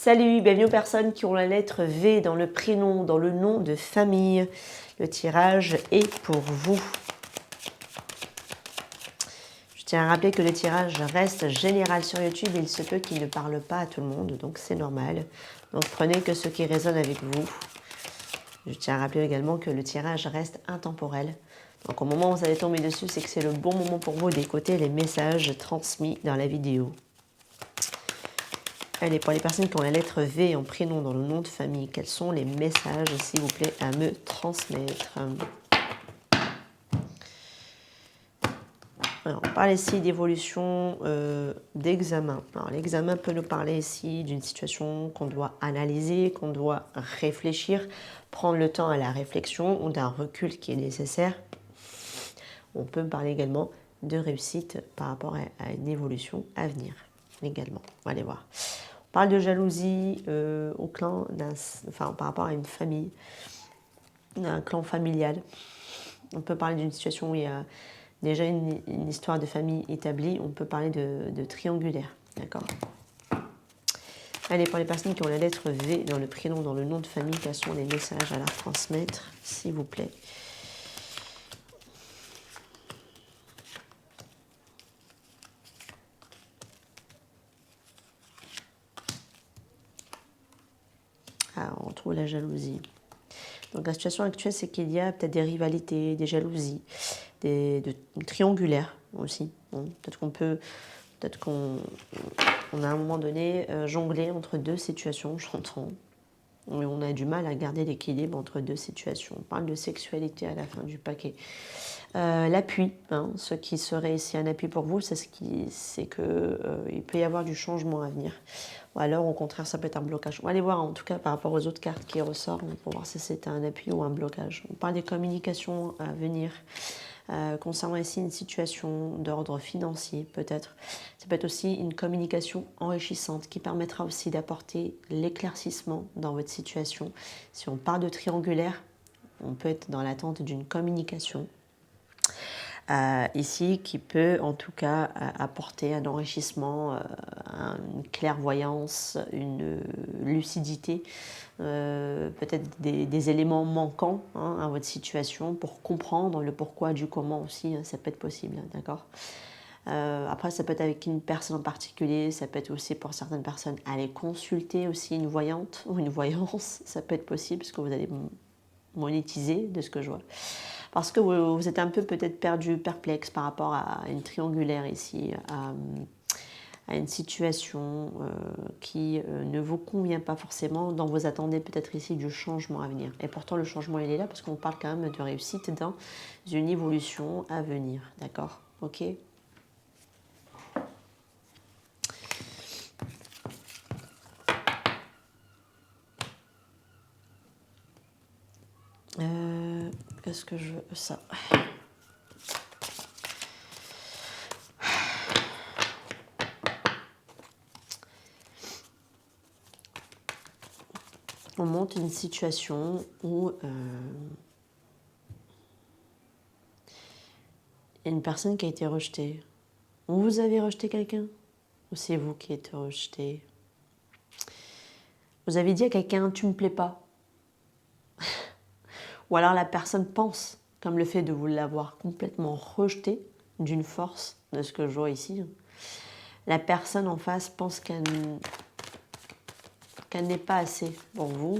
Salut, bienvenue aux personnes qui ont la lettre V dans le prénom, dans le nom de famille. Le tirage est pour vous. Je tiens à rappeler que le tirage reste général sur YouTube et il se peut qu'il ne parle pas à tout le monde, donc c'est normal. Donc prenez que ce qui résonne avec vous. Je tiens à rappeler également que le tirage reste intemporel. Donc au moment où vous allez tomber dessus, c'est que c'est le bon moment pour vous d'écouter les messages transmis dans la vidéo. Allez, pour les personnes qui ont la lettre V en prénom dans le nom de famille, quels sont les messages, s'il vous plaît, à me transmettre? Alors, on parle ici d'évolution, d'examen. Alors, l'examen peut nous parler ici d'une situation qu'on doit analyser, qu'on doit réfléchir, prendre le temps à la réflexion ou d'un recul qui est nécessaire. On peut parler également de réussite par rapport à une évolution à venir également. On va aller voir. On parle de jalousie au clan par rapport à une famille, un clan familial. On peut parler d'une situation où il y a déjà une histoire de famille établie. On peut parler de triangulaire. D'accord. Allez, pour les personnes qui ont la lettre V dans le prénom, dans le nom de famille, quels sont les messages à leur transmettre, s'il vous plaît? Ah, on retrouve la jalousie. Donc la situation actuelle, c'est qu'il y a peut-être des rivalités, des jalousies, des triangulaires aussi. Bon, peut-être qu'on a à un moment donné jonglé entre deux situations, j'entends. Mais on a du mal à garder l'équilibre entre deux situations. On parle de sexualité à la fin du paquet. L'appui, hein, ce qui serait ici un appui pour vous, c'est qu'il peut y avoir du changement à venir. Ou alors, au contraire, ça peut être un blocage. On va aller voir, en tout cas, par rapport aux autres cartes qui ressortent, pour voir si c'est un appui ou un blocage. On parle des communications à venir. Concernant ici une situation d'ordre financier, peut-être. Ça peut être aussi une communication enrichissante qui permettra aussi d'apporter l'éclaircissement dans votre situation. Si on parle de triangulaire, on peut être dans l'attente d'une communication ici qui peut en tout cas apporter un enrichissement, une clairvoyance, une lucidité, peut-être des éléments manquants hein, à votre situation pour comprendre le pourquoi du comment aussi, hein, ça peut être possible, d'accord. Après, ça peut être avec une personne en particulier, ça peut être aussi pour certaines personnes aller consulter aussi une voyante ou une voyance, ça peut être possible parce que vous allez monétiser de ce que je vois. Parce que vous êtes un peu peut-être perdu, perplexe par rapport à une triangulaire ici, à une situation qui ne vous convient pas forcément, dont vous attendez peut-être ici du changement à venir. Et pourtant, le changement, il est là parce qu'on parle quand même de réussite dans une évolution à venir. D'accord? Ok? Qu'est-ce que je veux? Ça. On monte une situation où il y a une personne qui a été rejetée. Vous avez rejeté quelqu'un? Ou c'est vous qui êtes rejeté? Vous avez dit à quelqu'un, tu me plais pas. Ou alors la personne pense, comme le fait de vous l'avoir complètement rejeté d'une force, de ce que je vois ici. La personne en face pense qu'elle n'est pas assez pour vous,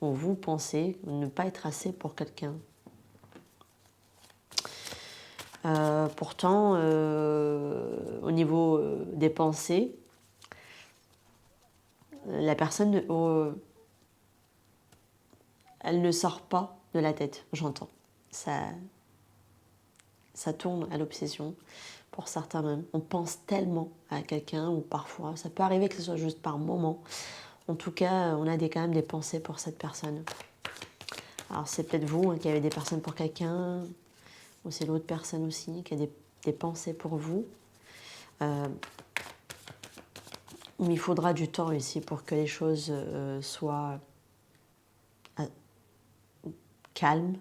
ou vous pensez ne pas être assez pour quelqu'un. Pourtant, au niveau des pensées, la personne, elle ne sort pas de la tête, j'entends. Ça tourne à l'obsession, pour certains même. On pense tellement à quelqu'un, ou parfois, ça peut arriver que ce soit juste par moment. En tout cas, on a quand même des pensées pour cette personne. Alors c'est peut-être vous hein, qui avez des personnes pour quelqu'un, ou c'est l'autre personne aussi qui a des pensées pour vous. Mais il faudra du temps ici pour que les choses soient calmes,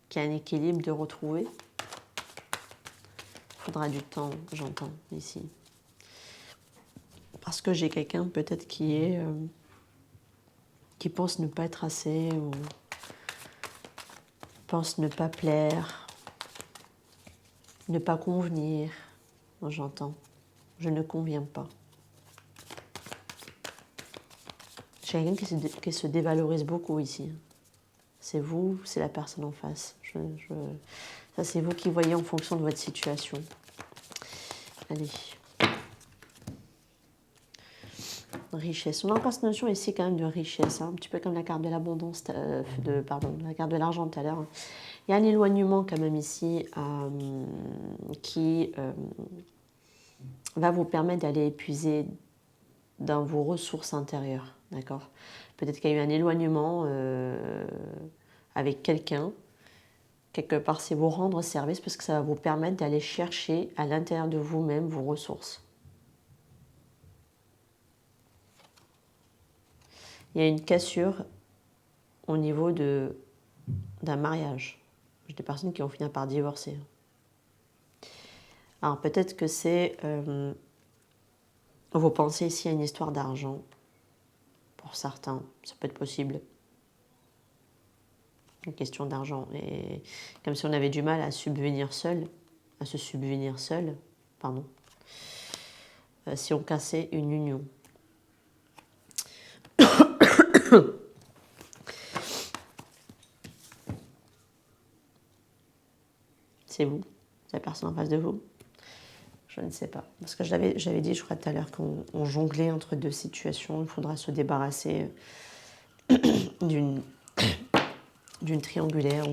qu'il y ait un équilibre de retrouver. Il faudra du temps, j'entends ici. Parce que j'ai quelqu'un peut-être qui pense ne pas être assez ou pense ne pas plaire, ne pas convenir. Moi, j'entends, je ne conviens pas. J'ai quelqu'un qui se dévalorise beaucoup ici. C'est vous, c'est la personne en face. Ça, c'est vous qui voyez en fonction de votre situation. Allez. Richesse. On a encore cette notion ici quand même de richesse, hein, un petit peu comme la carte de l'abondance, la carte de l'argent tout à l'heure. Il y a un éloignement quand même ici qui va vous permettre d'aller épuiser dans vos ressources intérieures, d'accord? Peut-être qu'il y a eu un éloignement avec quelqu'un. Quelque part, c'est vous rendre service parce que ça va vous permettre d'aller chercher à l'intérieur de vous-même vos ressources. Il y a une cassure au niveau d'un mariage. J'ai des personnes qui vont finir par divorcer. Alors peut-être que c'est... vous pensez ici à une histoire d'argent. Pour certains, ça peut être possible. Une question d'argent. Et comme si on avait du mal à subvenir seul, à se subvenir seul, pardon, si on cassait une union. C'est vous, c'est la personne en face de vous. Je ne sais pas. Parce que j'avais dit, je crois tout à l'heure, qu'on jonglait entre deux situations. Il faudra se débarrasser d'une triangulaire.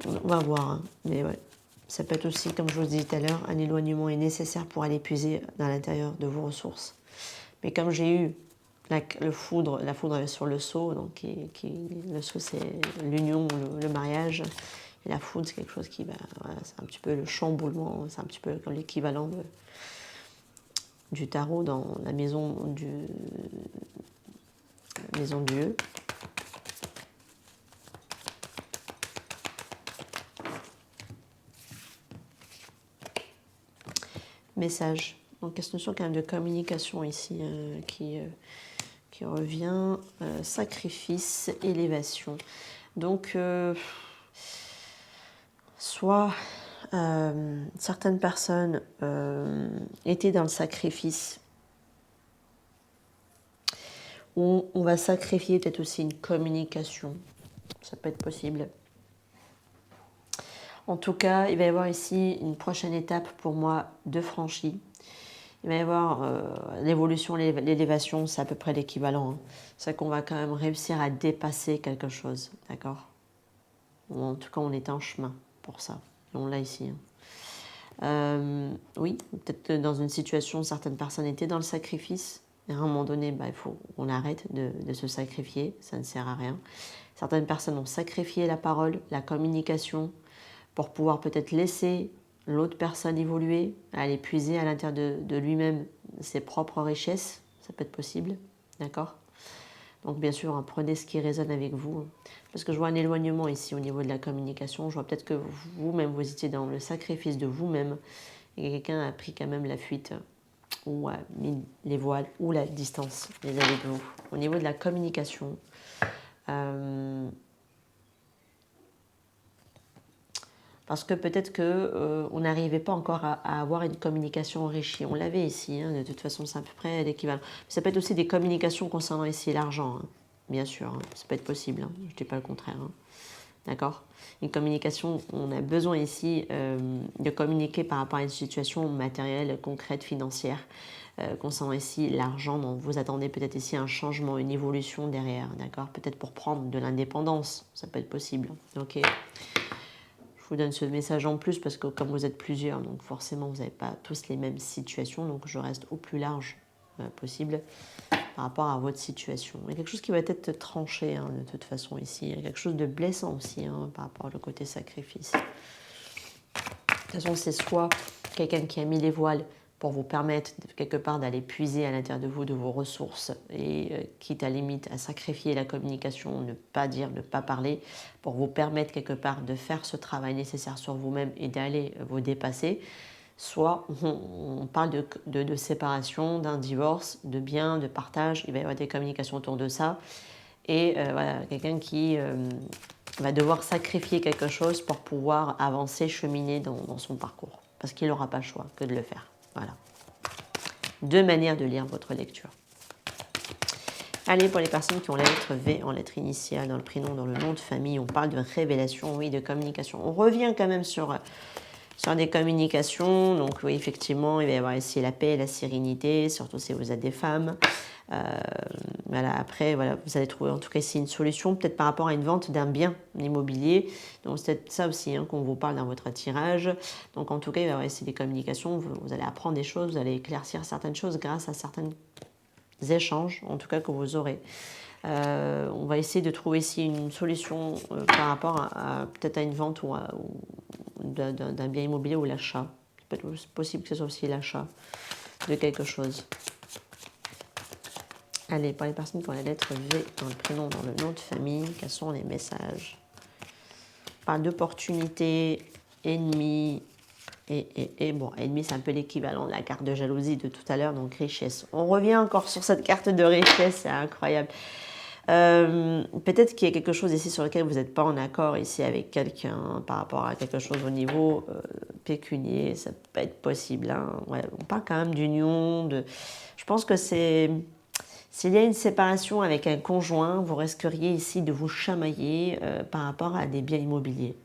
On va voir. Hein. Mais ouais, ça peut être aussi, comme je vous disais tout à l'heure, un éloignement est nécessaire pour aller puiser dans l'intérieur de vos ressources. Mais comme j'ai eu la foudre sur le sceau, donc le sceau c'est l'union, le mariage, et la foudre c'est quelque chose qui va, voilà, c'est un petit peu le chamboulement, c'est un petit peu comme l'équivalent du tarot dans la maison Dieu. Message. Donc, cette notion quand même de communication ici qui revient. Sacrifice, élévation. Donc, soit certaines personnes étaient dans le sacrifice, ou on va sacrifier peut-être aussi une communication. Ça peut être possible. En tout cas, il va y avoir ici une prochaine étape pour moi de franchie. Il va y avoir l'évolution, l'élévation, c'est à peu près l'équivalent. Hein. C'est qu'on va quand même réussir à dépasser quelque chose, d'accord? Ou en tout cas, on est en chemin pour ça. Et on l'a ici. Hein. Oui, peut-être que dans une situation, certaines personnes étaient dans le sacrifice. Et à un moment donné, il faut qu'on arrête de se sacrifier, ça ne sert à rien. Certaines personnes ont sacrifié la parole, la communication, pour pouvoir peut-être laisser l'autre personne évoluer, aller puiser à l'intérieur de lui-même ses propres richesses, ça peut être possible, d'accord? Donc bien sûr, hein, prenez ce qui résonne avec vous, hein, parce que je vois un éloignement ici au niveau de la communication, je vois peut-être que vous-même, vous étiez dans le sacrifice de vous-même, et quelqu'un a pris quand même la fuite, ou a mis les voiles, ou la distance vis-à-vis de vous. Au niveau de la communication, parce que peut-être qu'on n'arrivait pas encore à avoir une communication enrichie. On l'avait ici, hein, de toute façon, c'est à peu près l'équivalent. Ça peut être aussi des communications concernant ici l'argent, hein, bien sûr, hein, ça peut être possible, hein, je ne dis pas le contraire. Hein, d'accord? Une communication, on a besoin ici de communiquer par rapport à une situation matérielle, concrète, financière, concernant ici l'argent. Donc vous attendez peut-être ici un changement, une évolution derrière, d'accord? Peut-être pour prendre de l'indépendance, ça peut être possible, ok? Je vous donne ce message en plus parce que comme vous êtes plusieurs, donc forcément vous n'avez pas tous les mêmes situations, donc je reste au plus large possible par rapport à votre situation. Il y a quelque chose qui va être tranché hein, de toute façon ici, il y a quelque chose de blessant aussi hein, par rapport au côté sacrifice. De toute façon c'est soit quelqu'un qui a mis les voiles pour vous permettre quelque part d'aller puiser à l'intérieur de vous de vos ressources et quitte à limite à sacrifier la communication, ne pas dire, ne pas parler, pour vous permettre quelque part de faire ce travail nécessaire sur vous-même et d'aller vous dépasser. soit on parle de séparation, d'un divorce, de biens, de partage. Il va y avoir des communications autour de ça. Et voilà, quelqu'un qui va devoir sacrifier quelque chose pour pouvoir avancer, cheminer dans son parcours. Parce qu'il n'aura pas le choix que de le faire. Voilà. Deux manières de lire votre lecture. Allez, pour les personnes qui ont la lettre V en lettre initiale, dans le prénom, dans le nom de famille, on parle de révélation, oui, de communication. On revient quand même sur des communications. Donc oui, effectivement, il va y avoir ici la paix, la sérénité, surtout si vous êtes des femmes. Voilà, après, voilà, vous allez trouver en tout cas ici une solution, peut-être par rapport à une vente d'un bien immobilier. Donc c'est peut-être ça aussi qu'on vous parle dans votre tirage. Donc en tout cas, il va y avoir ici des communications, vous allez apprendre des choses, vous allez éclaircir certaines choses grâce à certaines échanges, en tout cas que vous aurez. On va essayer de trouver ici une solution par rapport à peut-être à une vente ou d'un bien immobilier ou l'achat. C'est possible que ce soit aussi l'achat de quelque chose. Allez, pour les personnes qui ont la lettre V dans le prénom, dans le nom de famille, quels sont les messages? On parle d'opportunité, ennemi, et bon, ennemi, c'est un peu l'équivalent de la carte de jalousie de tout à l'heure, donc richesse. On revient encore sur cette carte de richesse, c'est incroyable. Peut-être qu'il y a quelque chose ici sur lequel vous n'êtes pas en accord ici avec quelqu'un par rapport à quelque chose au niveau pécunier, ça peut être possible. Hein. Ouais, on parle quand même d'union, je pense que s'il y a une séparation avec un conjoint, vous risqueriez ici de vous chamailler par rapport à des biens immobiliers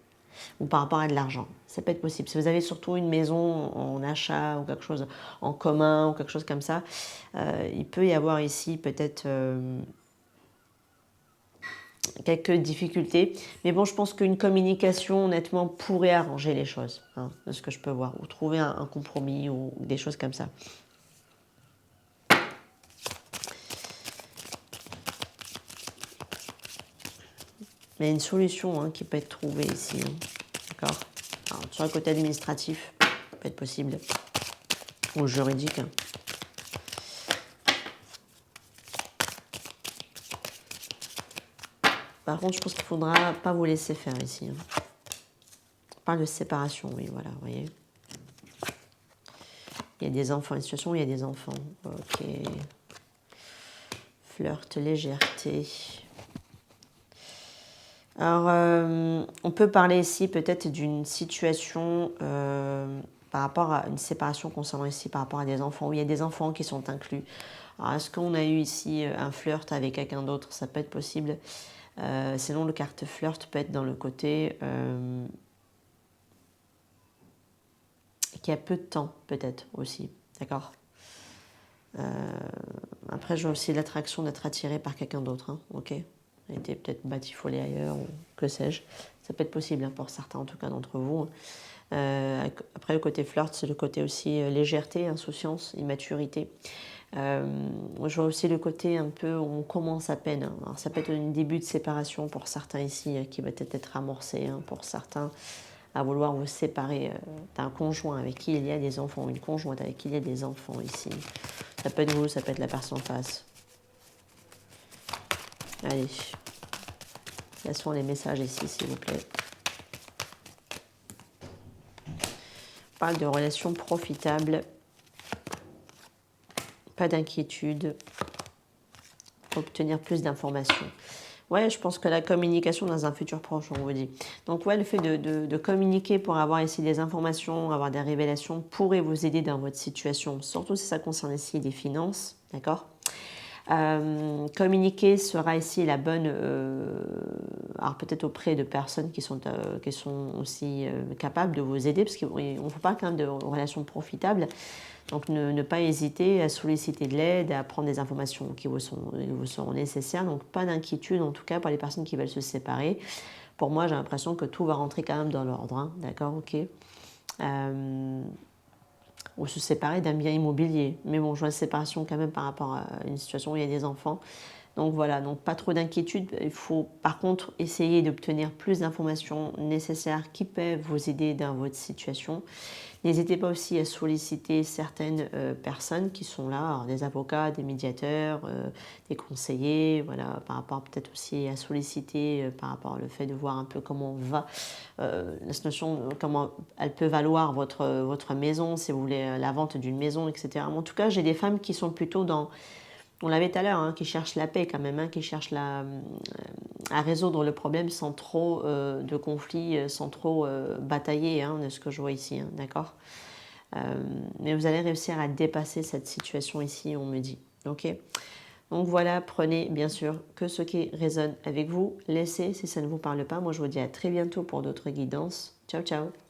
ou par rapport à de l'argent. Ça peut être possible. Si vous avez surtout une maison en achat ou quelque chose en commun ou quelque chose comme ça, il peut y avoir ici peut-être quelques difficultés. Mais bon, je pense qu'une communication, honnêtement, pourrait arranger les choses, hein, de ce que je peux voir, ou trouver un compromis ou des choses comme ça. Mais il y a une solution qui peut être trouvée ici. Hein. D'accord. Sur le côté administratif, ça peut être possible. Ou juridique. Hein. Par contre, je pense qu'il ne faudra pas vous laisser faire ici. Hein. On parle de séparation, oui, voilà, vous voyez. Il y a des enfants, une situation où il y a des enfants. Ok. Flirt, légèreté. Alors, on peut parler ici peut-être d'une situation par rapport à une séparation concernant ici, par rapport à des enfants, où il y a des enfants qui sont inclus. Alors, est-ce qu'on a eu ici un flirt avec quelqu'un d'autre? Ça peut être possible. Sinon, le carte flirt peut être dans le côté qui a peu de temps, peut-être aussi. D'accord. Après, j'ai aussi l'attraction d'être attiré par quelqu'un d'autre. Hein, ok. A été peut-être batifolé ailleurs, ou que sais-je. Ça peut être possible, hein, pour certains, en tout cas, d'entre vous. Après, le côté flirt, c'est le côté aussi légèreté, insouciance, immaturité. Je vois aussi le côté un peu où on commence à peine. Hein. Alors, ça peut être un début de séparation pour certains ici, qui va peut-être être amorcé, hein, pour certains, à vouloir vous séparer d'un conjoint avec qui il y a des enfants, une conjointe avec qui il y a des enfants ici. Ça peut être vous, ça peut être la personne en face. Allez, quels sont les messages ici, s'il vous plaît? On parle de relations profitables, pas d'inquiétude, obtenir plus d'informations. Ouais, je pense que la communication dans un futur proche, on vous dit. Donc ouais, le fait de communiquer pour avoir ici des informations, avoir des révélations, pourrait vous aider dans votre situation, surtout si ça concerne ici des finances, d'accord. Communiquer sera ici la bonne, alors peut-être auprès de personnes qui sont aussi capables de vous aider, parce qu'on vous parle quand même de relations profitables. Donc ne pas hésiter à solliciter de l'aide, à prendre des informations qui vous seront nécessaires. Donc pas d'inquiétude en tout cas pour les personnes qui veulent se séparer. Pour moi, j'ai l'impression que tout va rentrer quand même dans l'ordre. Hein. D'accord, ok. Ou se séparer d'un bien immobilier. Mais bon, je vois la séparation quand même par rapport à une situation où il y a des enfants. Donc voilà, donc pas trop d'inquiétude. Il faut par contre essayer d'obtenir plus d'informations nécessaires qui peuvent vous aider dans votre situation. N'hésitez pas aussi à solliciter certaines personnes qui sont là, alors des avocats, des médiateurs, des conseillers, voilà, par rapport peut-être aussi à solliciter par rapport au fait de voir un peu comment va la situation, comment elle peut valoir votre maison, si vous voulez la vente d'une maison, etc. Mais en tout cas, j'ai des femmes qui sont plutôt dans, on l'avait tout à l'heure, hein, qui cherchent la paix quand même, hein, qui cherchent à résoudre le problème sans trop de conflits, sans trop batailler, hein, de ce que je vois ici, hein, d'accord. Mais vous allez réussir à dépasser cette situation ici, on me dit. Ok. Donc voilà, prenez bien sûr que ce qui résonne avec vous. Laissez si ça ne vous parle pas. Moi, je vous dis à très bientôt pour d'autres guidances. Ciao, ciao.